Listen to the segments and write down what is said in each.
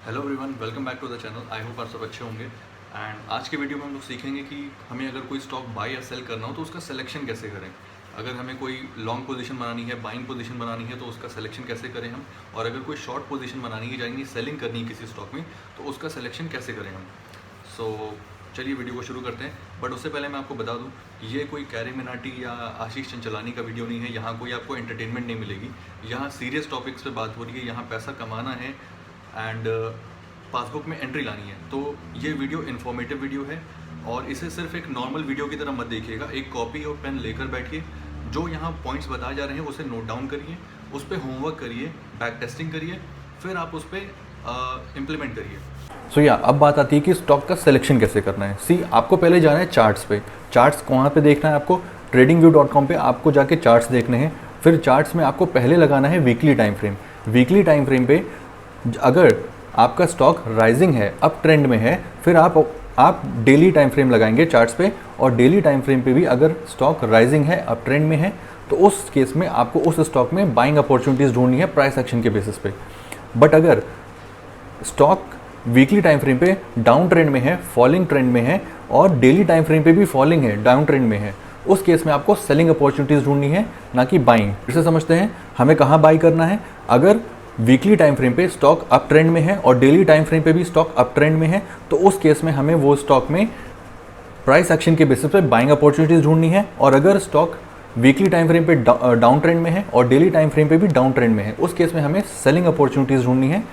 Hello everyone, welcome back to the channel. I hope आप सब अच्छे होंगे। एंड आज के वीडियो में हम लोग सीखेंगे कि हमें अगर कोई स्टॉक बाय या सेल करना हो तो उसका सिलेक्शन कैसे करें। अगर हमें कोई लॉन्ग पोजीशन बनानी है, बाइंग पोजीशन बनानी है, तो उसका सिलेक्शन कैसे करें हम। और अगर कोई शॉर्ट पोजीशन बनानी है, यानी सेलिंग करनी है किसी स्टॉक में, तो उसका सिलेक्शन कैसे करें हम। सो चलिए वीडियो को शुरू करते हैं। बट उससे पहले मैं आपको बता दूं, ये कोई कैरी मिनाटी या आशीष चंचलानी का वीडियो नहीं है। यहाँ कोई आपको एंटरटेनमेंट नहीं मिलेगी। यहाँ सीरियस टॉपिक्स पे बात हो रही है, यहाँ पैसा कमाना है एंड पासबुक में एंट्री लानी है। तो ये वीडियो इन्फॉर्मेटिव वीडियो है और इसे सिर्फ एक नॉर्मल वीडियो की तरह मत देखिएगा। एक कॉपी और पेन लेकर बैठिए, जो यहाँ पॉइंट्स बताए जा रहे हैं उसे नोट डाउन करिए, उस पर होमवर्क करिए, बैक टेस्टिंग करिए, फिर आप उस पर इम्प्लीमेंट करिए। अब बात आती है कि स्टॉक का सिलेक्शन कैसे करना है। आपको पहले जाना है चार्ट्स पे। चार्ट्स कहाँ पे देखना है आपको? tradingview.com पे आपको जाके चार्ट्स देखने हैं। फिर चार्ट्स में आपको पहले लगाना है weekly time frame. Weekly time frame पे अगर आपका स्टॉक राइजिंग है, अप ट्रेंड में है, फिर आप डेली टाइम फ्रेम लगाएंगे चार्ट्स पे। और डेली टाइम फ्रेम पे भी अगर स्टॉक राइजिंग है, अप ट्रेंड में है, तो उस केस में आपको उस स्टॉक में बाइंग अपॉर्चुनिटीज़ ढूंढनी है प्राइस एक्शन के बेसिस पे। बट अगर स्टॉक वीकली टाइम फ्रेम पे डाउन ट्रेंड में है, फॉलिंग ट्रेंड में है, और डेली टाइम फ्रेम पे भी फॉलिंग है, डाउन ट्रेंड में है, उस केस में आपको सेलिंग अपॉर्चुनिटीज़ ढूंढनी है, ना कि बाइंग। फिर से समझते हैं हमें कहाँ बाई करना है। अगर वीकली टाइम फ्रेम पे स्टॉक अप ट्रेंड में है और डेली टाइम फ्रेम पे भी स्टॉक अप ट्रेंड में है, तो उस केस में हमें वो स्टॉक में प्राइस एक्शन के बेसिस पे बाइंग अपॉर्चुनिटीज़ ढूंढनी है। और अगर स्टॉक वीकली टाइम फ्रेम पे डाउन ट्रेंड में है और डेली टाइम फ्रेम पे भी डाउन ट्रेंड में है, उस केस में हमें सेलिंग अपॉर्चुनिटीज़ ढूंढनी है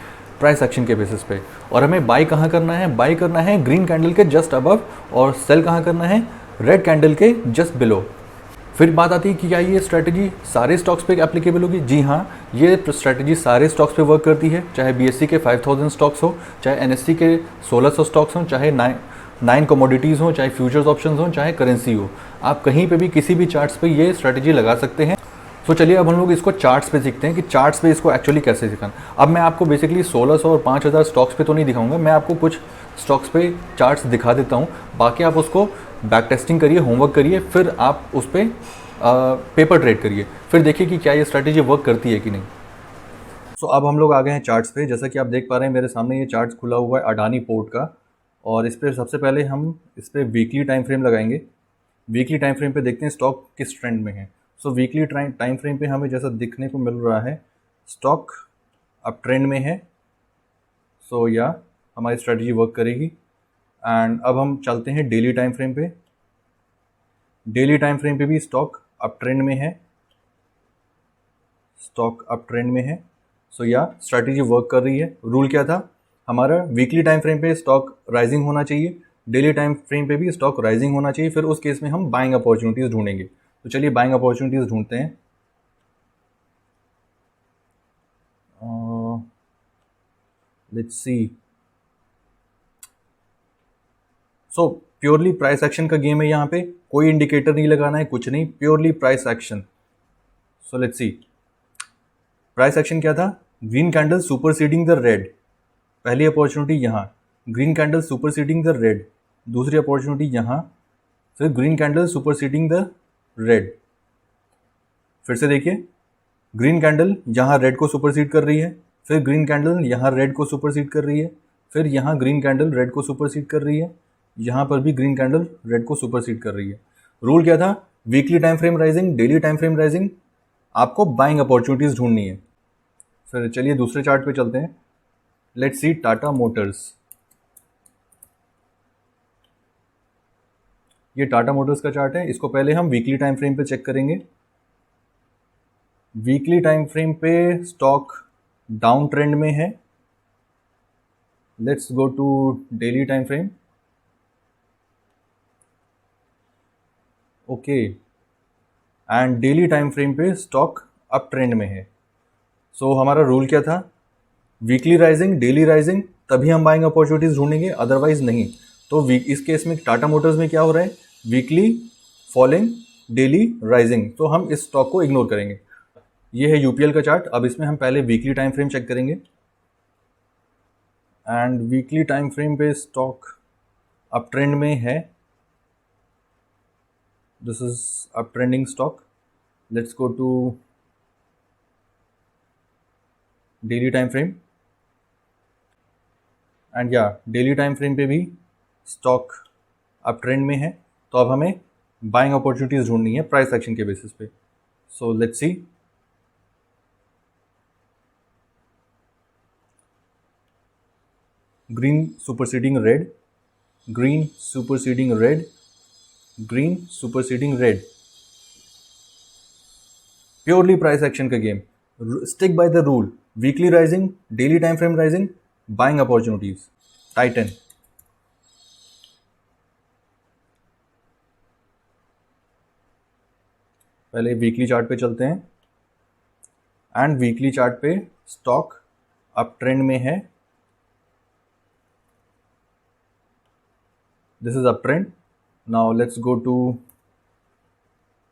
प्राइस एक्शन के बेसिस पे। और हमें बाई कहाँ करना है? बाई करना है ग्रीन कैंडल के जस्ट अबव, और सेल कहाँ करना है? रेड कैंडल के जस्ट बिलो। फिर बात आती है कि क्या ये स्ट्रैटेजी सारे स्टॉक्स पे एप्लीकेबल होगी? जी हाँ, ये स्ट्रैटेजी सारे स्टॉक्स पे वर्क करती है। चाहे बीएससी के 5000 स्टॉक्स हो, चाहे एनएससी के 1600 स्टॉक्स हों, चाहे 9 कमोडिटीज़ हों, चाहे फ्यूचर्स ऑप्शंस हों, चाहे करेंसी हो। आप कहीं पे भी किसी भी चार्ट्स पे ये स्ट्रैटेजी लगा सकते हैं। तो चलिए अब हम लोग इसको चार्ट्स पे सीखते हैं कि चार्ट्स पे इसको एक्चुअली कैसे दिखाना। अब मैं आपको बेसिकली 1600 और 5000 स्टॉक्स पे तो नहीं दिखाऊंगा, मैं आपको कुछ स्टॉक्स पे चार्ट्स दिखा देता हूँ। बाकी आप उसको बैक टेस्टिंग करिए, होमवर्क करिए, फिर आप उस पर पेपर ट्रेड करिए, फिर देखिए कि क्या ये स्ट्रैटेजी वर्क करती है कि नहीं। अब हम लोग आ गए हैं चार्ट्स पे। जैसा कि आप देख पा रहे हैं मेरे सामने ये चार्ट्स खुला हुआ है अडानी पोर्ट का, और इस पर सबसे पहले हम इस पर वीकली टाइम फ्रेम लगाएंगे। वीकली टाइम फ्रेम पे देखते हैं स्टॉक किस ट्रेंड में है। वीकली टाइम फ्रेम पे हमें जैसा दिखने को मिल रहा है, स्टॉक अब ट्रेंड में है। या हमारी स्ट्रेटजी वर्क करेगी। एंड अब हम चलते हैं डेली टाइम फ्रेम पे। डेली टाइम फ्रेम पे भी स्टॉक अप ट्रेंड में है, स्टॉक अप ट्रेंड में है। या स्ट्रैटेजी वर्क कर रही है। रूल क्या था हमारा? वीकली टाइम फ्रेम पे स्टॉक राइजिंग होना चाहिए, डेली टाइम फ्रेम पे भी स्टॉक राइजिंग होना चाहिए। फिर उस केस में हम बाइंग अपॉर्चुनिटीज़ ढूंढेंगे। तो चलिए बाइंग अपॉर्चुनिटीज़ ढूंढते हैं। Let's C. Purely price action का गेम है। यहाँ पे कोई इंडिकेटर नहीं लगाना है, कुछ नहीं, purely price action. Let's see, price action क्या था? Green candle superseding the red, पहली अपॉर्चुनिटी यहाँ। Green candle superseding the red, दूसरी अपॉर्चुनिटी यहाँ। फिर green candle superseding the red. फिर से देखिए, ग्रीन कैंडल यहाँ रेड को सुपरसीड कर रही है, फिर ग्रीन कैंडल यहाँ रेड को सुपरसीड कर रही है, फिर यहाँ ग्रीन कैंडल रेड को सुपरसीड कर रही है, यहाँ पर भी ग्रीन कैंडल रेड को सुपरसीड कर रही है। रूल क्या था? Weekly time frame rising, daily time frame rising, आपको बाइंग अपॉर्चुनिटीज़ ढूंढनी है। फिर चलिए दूसरे चार्ट पे चलते हैं। Let's see Tata Motors. ये टाटा मोटर्स का चार्ट है। इसको पहले हम वीकली टाइम फ्रेम पे चेक करेंगे। वीकली टाइम फ्रेम पे स्टॉक डाउन ट्रेंड में है। Let's go to daily time frame. Okay, and daily time frame पे स्टॉक अप ट्रेंड में है। हमारा रूल क्या था? वीकली राइजिंग, डेली राइजिंग, तभी हम बाइंग अपॉर्चुनिटीज ढूंढेंगे, अदरवाइज नहीं। इस केस में टाटा मोटर्स में क्या हो रहा है? वीकली फॉलिंग, डेली राइजिंग, तो हम इस स्टॉक को इग्नोर करेंगे। ये है यूपीएल का चार्ट। अब इसमें हम पहले वीकली टाइम फ्रेम चेक करेंगे। एंड वीकली टाइम फ्रेम पे स्टॉक अप ट्रेंड में है। This is up trending stock. Let's go to daily time frame. And या डेली टाइम फ्रेम पे भी स्टॉक अब ट्रेंड में है, तो अब हमें बाइंग अपॉर्चुनिटीज ढूंढनी है प्राइस एक्शन के बेसिस पे. So let's see. Green superseding red, green superseding red, green superseding red. Purely price action का गेम. Stick by the rule. Weekly rising, daily time frame rising, buying opportunities. Titan. पहले weekly chart पे चलते हैं and weekly chart पे stock up trend में है. This is up trend. Now let's go to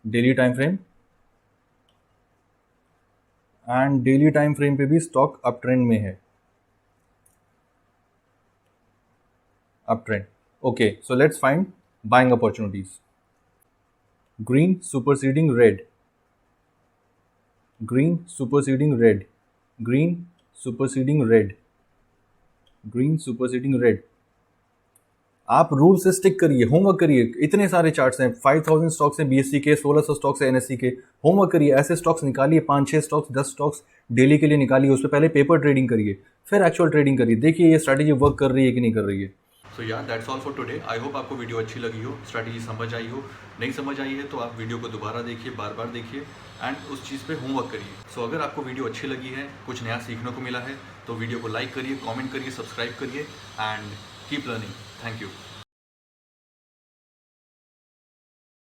daily time frame and daily time frame पे भी stock up trend में है. Up trend. Okay, so let's find buying opportunities. Green superseding red, green superseding red, green superseding red, green superseding red. आप rule से stick करिए, homework करिए. इतने सारे चार्ट्स हैं, 5000 स्टॉक्स हैं बीएससी के, 1600 स्टॉक्स हैं एनएससी के. होमवर्क करिए, ऐसे स्टॉक्स निकालिए, 5-6 स्टॉक्स, 10 स्टॉक्स डेली के लिए निकालिए. उस पर पहले पेपर ट्रेडिंग करिए, फिर एक्चुअल ट्रेडिंग करिए. देखिए ये स्ट्रैटेजी वर्क कर रही है कि नहीं कर रही है. सो या that's all for today. I hope आपको वीडियो अच्छी लगी हो, स्ट्रैटेजी समझ आई हो. नहीं समझ आई है तो आप वीडियो को दोबारा देखिए, बार बार देखिए एंड उस चीज़ पे होमवर्क करिए. सो अगर आपको वीडियो अच्छी लगी है, कुछ नया सीखने को मिला है, तो वीडियो को लाइक करिए, कमेंट करिए, सब्सक्राइब करिए and keep learning. Thank you.